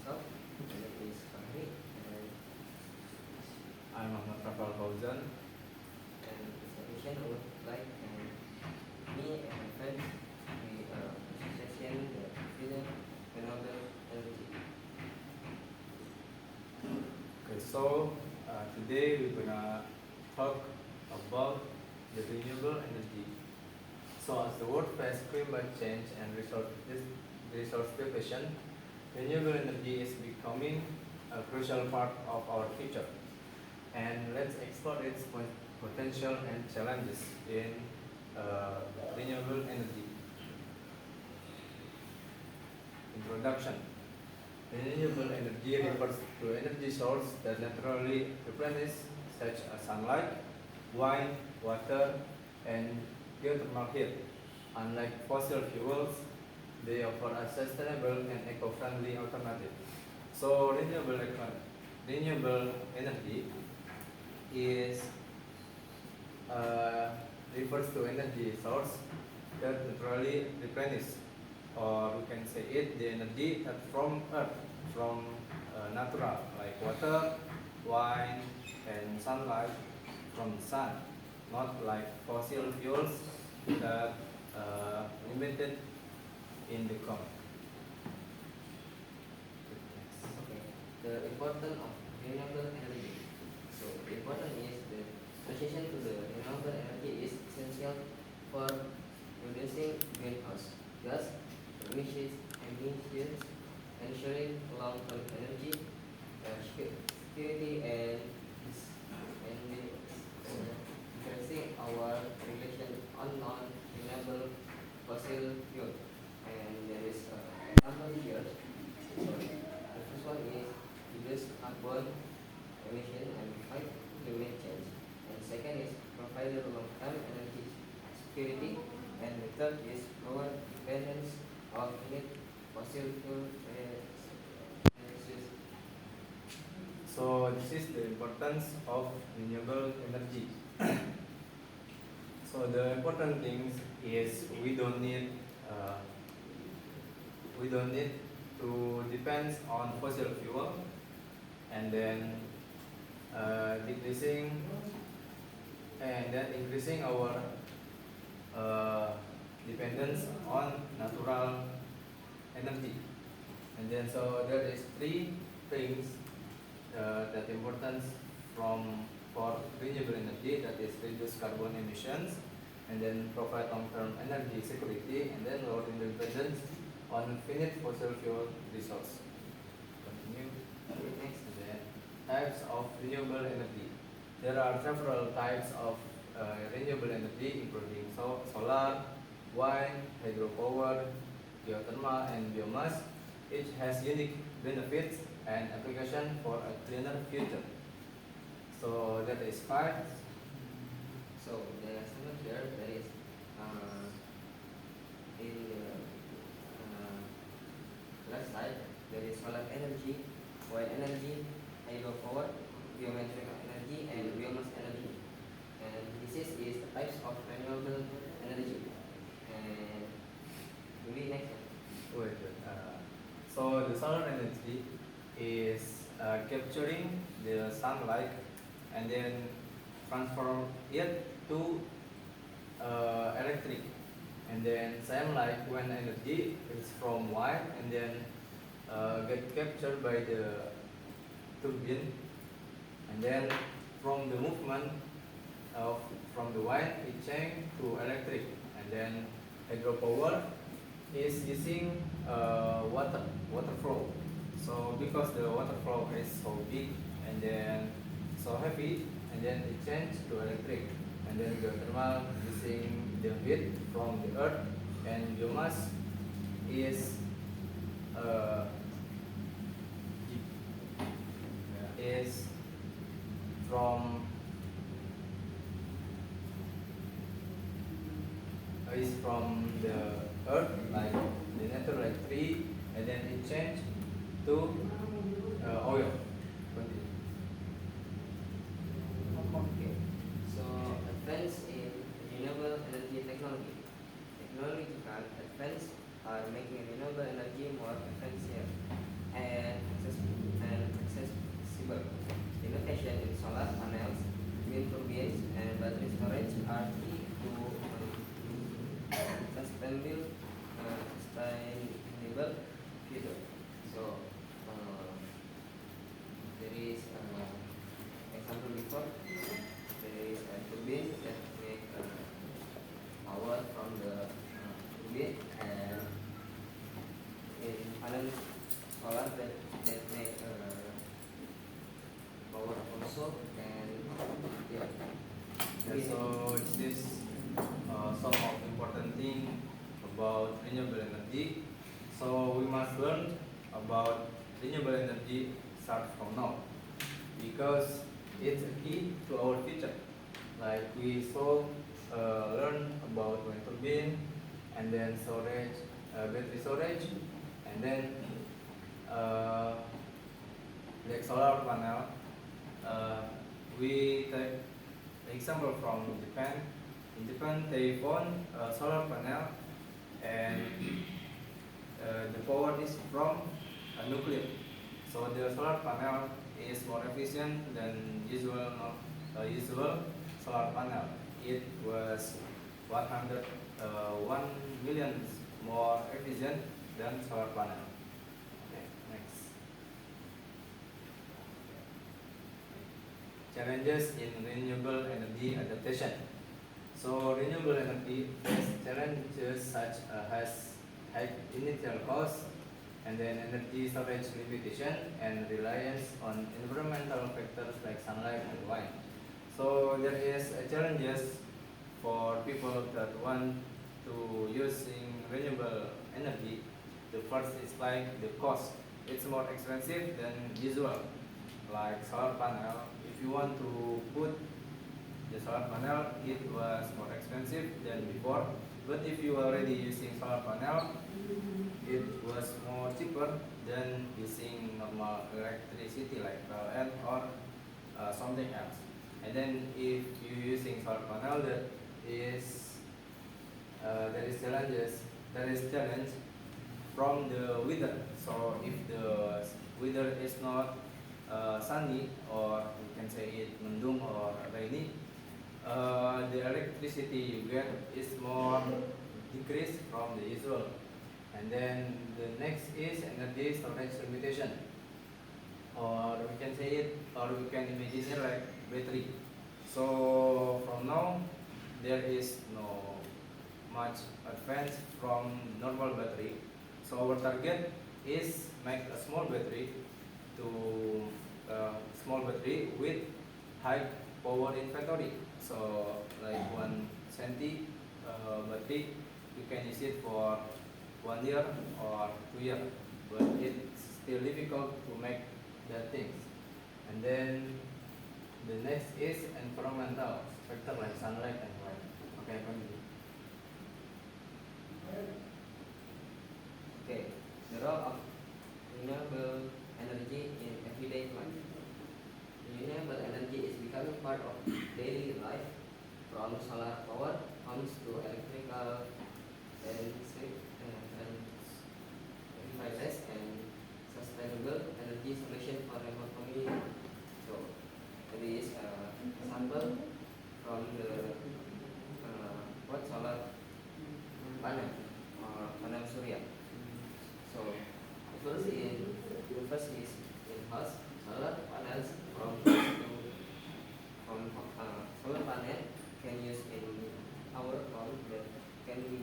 myself. My name is Fahri, and I'm Ahmad Rafal Fauzan. in this edition I would like me and my friends we association the freedom renewable energy. Okay, so today we're gonna talk about the renewable energy. So as the world faces climate change and resource depletion, renewable energy is becoming a crucial part of our future. And let's explore its potential and challenges in renewable energy. Introduction. Renewable energy refers to energy source that naturally replenish, such as sunlight, wind, water, and geothermal heat. Unlike fossil fuels, they offer a sustainable and eco-friendly alternative. So renewable energy is refers to energy source that naturally replenish, or we can say it the energy that from earth, from natural, like water, wine, and sunlight from the sun, not like fossil fuels that limited in the common. Okay. The importance of renewable energy. So the important is the transition to the renewable energy is essential for reducing greenhouse gas emissions, ensuring long-term energy security, and increasing our regulation on non-renewable fossil fuel. And there is a example here. Sorry. The first one is reduce carbon emission and fight climate change. And second is provide long-term energy security. And the third is lower dependence on fossil fuel resources. So this is the importance of renewable energy. So the important things is uh, we don't need to depend on fossil fuel, and then decreasing and then increasing our dependence on natural energy. And then so there is three things that importance for renewable energy, that is reduce carbon emissions, and then provide long-term energy security, and then lower dependence on finite fossil fuel resource. Continue. Next. And then types of renewable energy. There are several types of renewable energy, including solar, wind, hydropower, geothermal, and biomass. Each has unique benefits and application for a cleaner future. So that is five. So the example here that is in the left side there is solar energy, wind energy, hydropower, geometric energy, and biomass energy. And this is the types of renewable energy. And maybe next one. Wait. So the solar energy is capturing the sunlight and then transform it to electric, and then same like wind energy is from wind and then get captured by the turbine, and then from the movement of from the wind it change to electric, and then hydropower is using water flow. So because the water flow is so big and then so heavy, and then it change to electric, and then geothermal using the heat from the earth, and biomass is uh, is from the earth, like the natural like tree, and then it change to oil. Okay. So advance in renewable energy technology. Technological advance are making renewable energy more efficient that make power also, and yeah. Yeah, so this some of important thing about renewable energy. So we must learn about renewable energy start from now because it's a key to our future. Like we saw learn about wind turbine and then storage, battery storage, and then uh, like solar panel. Uh, we take example from Japan. In Japan, they found a solar panel, and the power is from a nuclear. So the solar panel is more efficient than usual solar panel. It was 1 million more efficient than solar panel. Okay, next. Challenges in renewable energy adaptation. So renewable energy face challenges such as high initial cost and then energy storage limitation and reliance on environmental factors like sunlight and wind. So there is challenges for people that want to using renewable energy. The first is like the cost. It's more expensive than usual, like solar panel. If you want to put the solar panel, it was more expensive than before. But if you already using solar panel, it was more cheaper than using normal electricity like PLN or something else. And then if you using solar panel, there is challenges. There is challenge from the weather. So if the weather is not sunny, or we can say it mendung or rainy, the electricity you get is more decreased from the usual. And then the next is energy storage limitation, or we can say it, or we can imagine it like battery. So from now there is no much advance from normal battery. So our target is make a small battery with high power inventory. So like 1 centi battery, you can use it for 1 year or 2 years, but it's still difficult to make that things. And then the next is environmental factor like sunlight and wind. Okay, continue. Okay, the role of renewable energy in everyday life. Renewable energy is becoming part of daily life, from solar power homes to electrical and devices and sustainable energy solution for remote community. So, there is example from the what solar panel or panel surya. So, the first is in-house solar panels from solar panel can use in our home that can be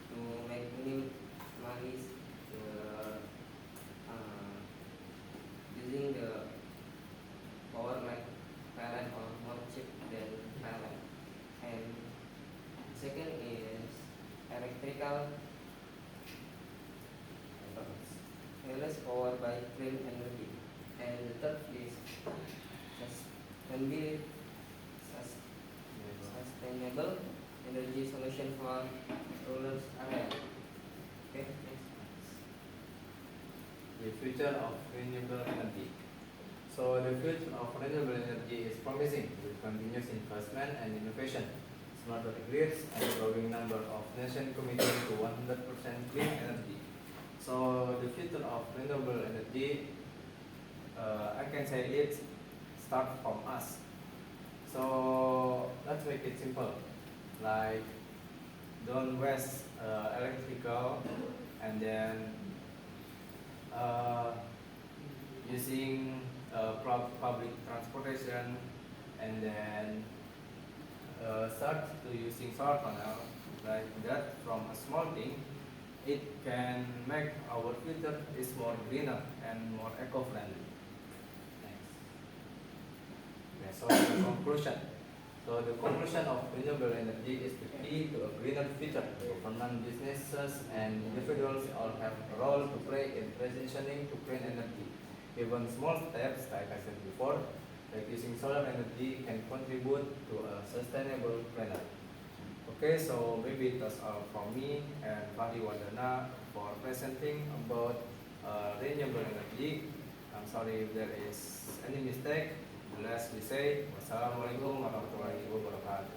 to make minimize using the power like PLN or more cheap than PLN. And second is electrical less power by green energy. And the third is sustainable energy solution for rural area. Okay, next. The future of renewable energy. So the future of renewable energy is promising with continuous investment and innovation, smarter grids, and a growing number of nations committed to 100% clean energy. So the future of renewable energy, I can say it start from us. So let's make it simple, like don't waste electrical, and then using public transportation, and then start to using solar panel like that from a small thing, it can make our future is more greener and more eco-friendly. Next. Okay, so the conclusion. So the conclusion of renewable energy is the key to a greener future. Government, businesses, and individuals all have a role to play in transitioning to clean energy. Even small steps, like I said before, like using solar energy can contribute to a sustainable planet. Okay, so maybe that's all from me and Fahri Wardana for presenting about renewable energy. I'm sorry if there is any mistake. Last we say, wassalamualaikum warahmatullahi wabarakatuh.